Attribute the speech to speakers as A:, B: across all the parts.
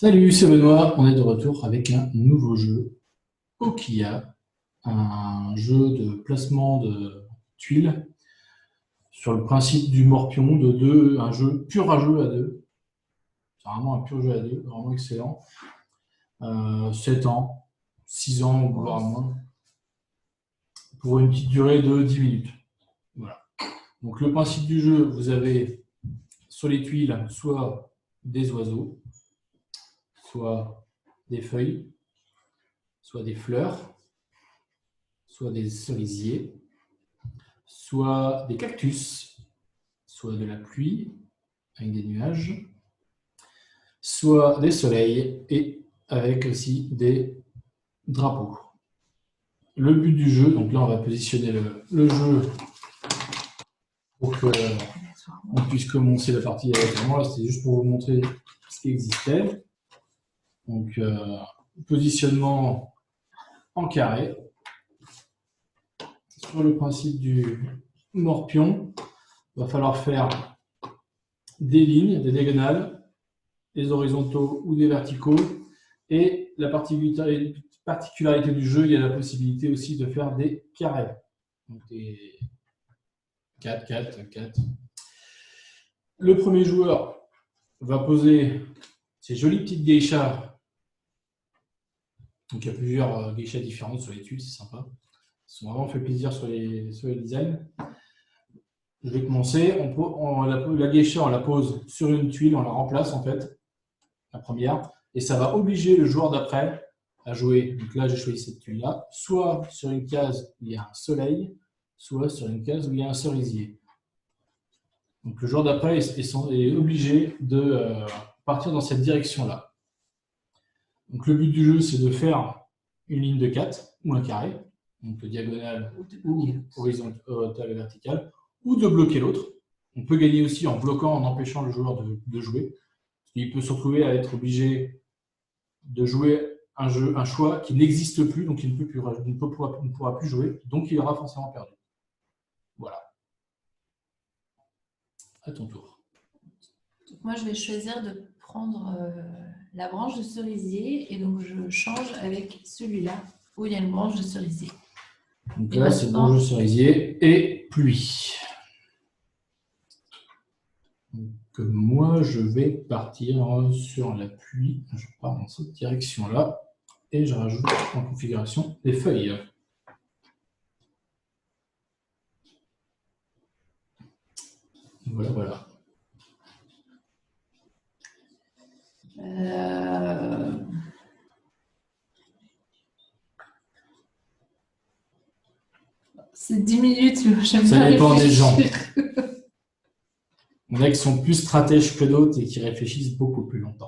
A: Salut, c'est Benoît, on est de retour avec un nouveau jeu, Okia, un jeu de placement de tuiles sur le principe du morpion de deux, un jeu pur à jeu à deux. C'est vraiment un pur jeu à deux, vraiment excellent. 7 ans, 6 ans, voire moins, pour une petite durée de 10 minutes. Voilà. Donc le principe du jeu, vous avez sur les tuiles soit des oiseaux, soit des feuilles, soit des fleurs, soit des cerisiers, soit des cactus, soit de la pluie avec des nuages, soit des soleils et avec aussi des drapeaux. Le but du jeu, donc là on va positionner le jeu pour qu'on puisse commencer la partie avec moi. C'était juste pour vous montrer ce qui existait. Donc positionnement en carré. Sur le principe du morpion, il va falloir faire des lignes, des diagonales, des horizontaux ou des verticaux. Et la particularité du jeu, il y a la possibilité aussi de faire des carrés. Donc des 4, 4, 4. Le premier joueur va poser ces jolies petites geishas. Donc il y a plusieurs geishas différentes sur les tuiles, c'est sympa. Ils sont vraiment fait plaisir sur les designs. Je vais commencer. La geisha, on la pose sur une tuile, on la remplace en fait, la première, et ça va obliger le joueur d'après à jouer. Donc là, j'ai choisi cette tuile-là, soit sur une case où il y a un soleil, soit sur une case où il y a un cerisier. Donc le joueur d'après est obligé de partir dans cette direction-là. Donc le but du jeu, c'est de faire une ligne de 4 ou un carré, donc diagonale ou horizontale et verticale, ou de bloquer l'autre. On peut gagner aussi en bloquant, en empêchant le joueur de jouer. Il peut se retrouver à être obligé de jouer un choix qui n'existe plus, donc il ne pourra plus jouer, donc il aura forcément perdu. Voilà. À ton tour.
B: Donc moi, je vais choisir de prendre la branche de cerisier et donc je change avec celui-là où il y a une branche de cerisier.
A: Donc là, c'est branche de cerisier et pluie. Donc moi, je vais partir sur la pluie. Je pars dans cette direction-là et je rajoute en configuration les feuilles. Voilà, voilà.
B: C'est 10 minutes,
A: ça dépend des gens. Il y en a qui sont plus stratèges que d'autres et qui réfléchissent beaucoup plus longtemps.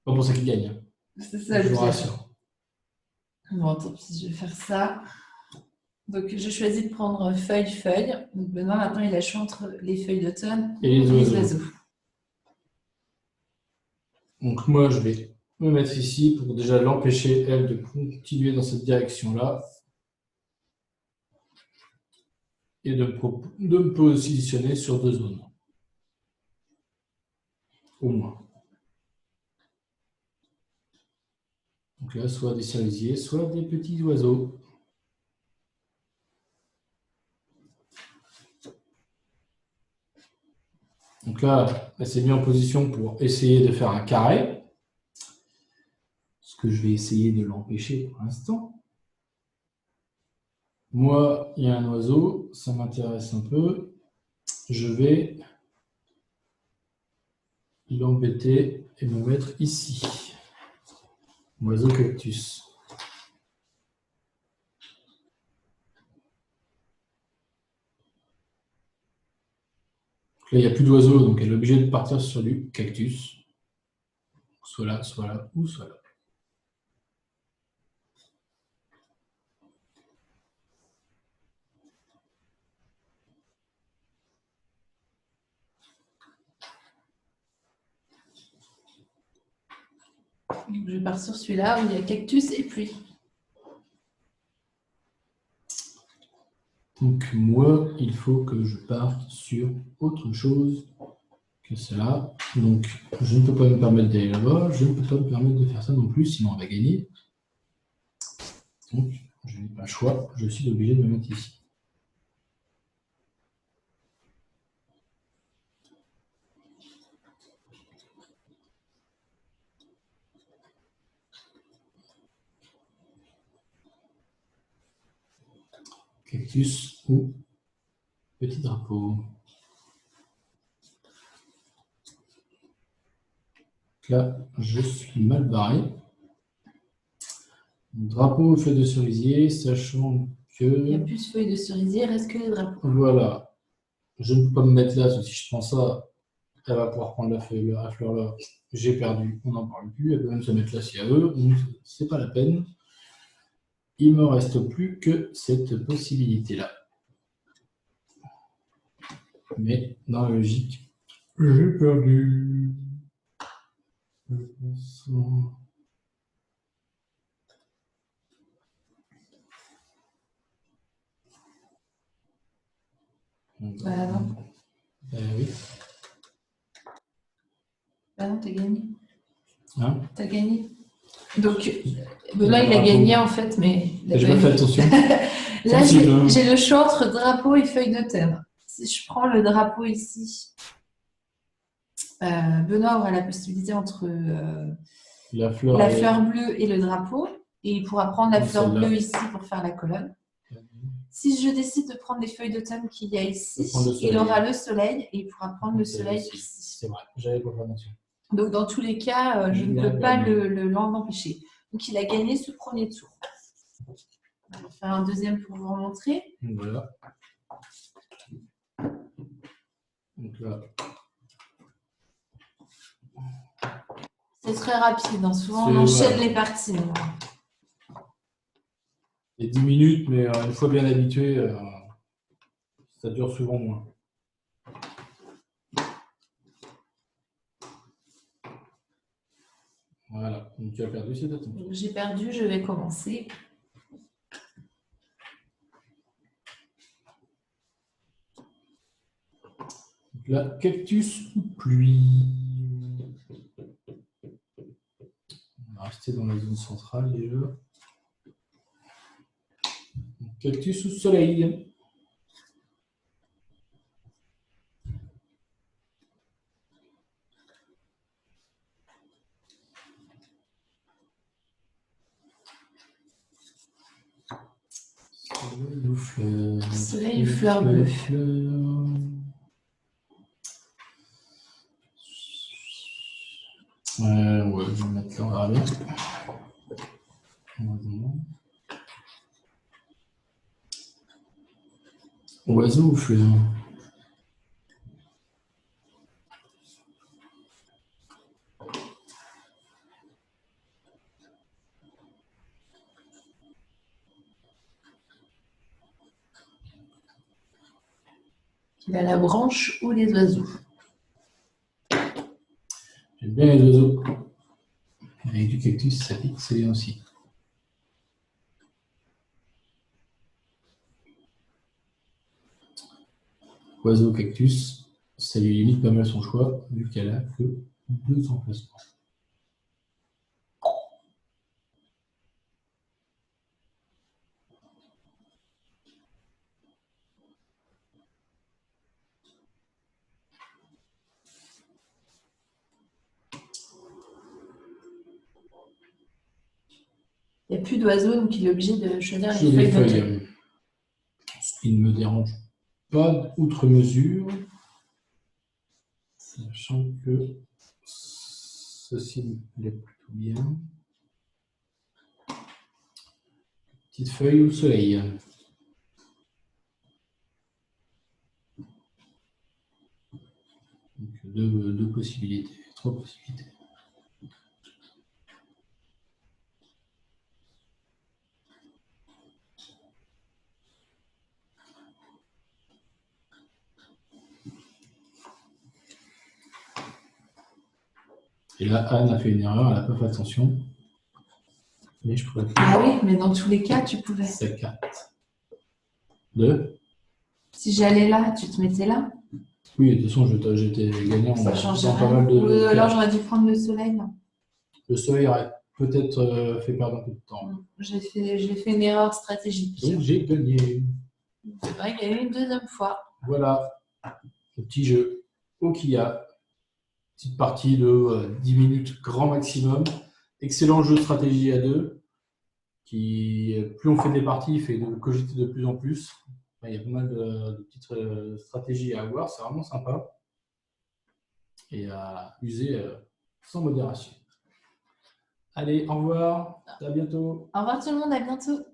A: Pas pour ça qu'ils gagnent.
B: C'est ça,
A: je vous rassure.
B: Bon, tant pis, je vais faire ça. Donc, je choisis de prendre feuille. Donc, Benoît, maintenant, il a le choix entre les feuilles d'automne
A: et les oiseaux. Donc, moi, je vais me mettre ici pour déjà l'empêcher, elle, de continuer dans cette direction-là. Et de me positionner sur 2 zones. Au moins. Donc là, soit des cerisiers, soit des petits oiseaux. Donc là, elle s'est mise en position pour essayer de faire un carré. Ce que je vais essayer de l'empêcher pour l'instant. Moi, il y a un oiseau, ça m'intéresse un peu. Je vais l'embêter et me mettre ici. Oiseau cactus. Là, il n'y a plus d'oiseaux, donc elle est obligée de partir sur du cactus. Soit là, ou soit là.
B: Je pars sur celui-là où il y a cactus et pluie.
A: Donc moi, il faut que je parte sur autre chose que cela. Donc, je ne peux pas me permettre d'aller là-bas. Je ne peux pas me permettre de faire ça non plus, sinon on va gagner. Donc, je n'ai pas le choix. Je suis obligé de me mettre ici. Cactus ou petit drapeau. Là, je suis mal barré. Drapeau, feuille de cerisier, sachant que...
B: Il n'y a plus de feuilles de cerisier, il reste que les drapeaux.
A: Voilà. Je ne peux pas me mettre là, parce que si je prends ça, elle va pouvoir prendre la feuille, la fleur là. J'ai perdu, on n'en parle plus. Elle peut même se mettre là si elle veut, donc c'est pas la peine. Il ne me reste plus que cette possibilité-là. Mais dans la logique, j'ai perdu. Je pense...
B: Bah non.
A: Oui.
B: Bah non, t'as gagné.
A: Hein?
B: T'as gagné. Donc, là, il a gagné en fait, mais...
A: J'ai pas fait attention.
B: Là, j'ai le choix entre drapeau et feuille de thème. Si je prends le drapeau ici, Benoît aura la possibilité entre
A: la fleur
B: bleue et le drapeau, et il pourra prendre la fleur bleue ici pour faire la colonne. Si je décide de prendre les feuilles de thème qu'il y a ici, il aura le soleil et il pourra prendre le soleil ici.
A: C'est vrai, j'avais pas fait attention.
B: Donc, dans tous les cas, je ne peux pas l'empêcher. Donc, il a gagné ce premier tour. On va faire un deuxième pour vous remontrer.
A: Voilà. Donc là.
B: C'est très rapide. Hein. Souvent, on enchaîne les parties.
A: C'est 10 minutes, mais une fois bien habitué, ça dure souvent moins. Voilà, donc tu as perdu, c'est à ton tour.
B: J'ai perdu, je vais commencer.
A: Donc là, cactus ou pluie? On va rester dans la zone centrale déjà. Donc, cactus ou soleil? Soleil ou fleur?
B: Soleil ou fleur bleue?
A: Ouais, je vais me mettre là, on verra bien. Oiseau ou fleur?
B: Il a la branche ou les oiseaux?
A: J'aime bien les oiseaux. Avec du cactus, ça pique, c'est bien aussi. Oiseau, cactus, ça lui limite pas mal son choix, vu qu'elle a que 2 emplacements.
B: Il n'y a plus d'oiseaux, donc il est obligé de choisir les feuilles.
A: Ce qui ne me dérange pas outre mesure, sachant que ceci me plaît plutôt bien. Petite feuille au soleil. Donc, deux possibilités, 3 possibilités. Et là, Anne a fait une erreur, elle n'a pas fait attention. Mais je pourrais.
B: Ah oui, mais dans tous les cas, tu pouvais.
A: Sa carte. De.
B: Si j'allais là, tu te mettais là?
A: Oui, de toute façon, j'étais gagnant
B: Ça change
A: dans pas
B: rien.
A: mal de
B: Ou alors
A: cas.
B: j'aurais dû prendre le soleil.
A: Le soleil aurait peut-être fait perdre un peu de temps.
B: J'ai fait une erreur stratégique.
A: Donc, j'ai gagné.
B: C'est vrai qu'il y a eu une deuxième fois.
A: Voilà, le petit jeu Okia. Petite partie de 10 minutes grand maximum. Excellent jeu de stratégie à deux. Qui, plus on fait des parties, il fait cogiter de plus en plus. Il y a pas mal de petites stratégies à avoir. C'est vraiment sympa. Et à user sans modération. Allez, au revoir. À bientôt.
B: Au revoir tout le monde, à bientôt.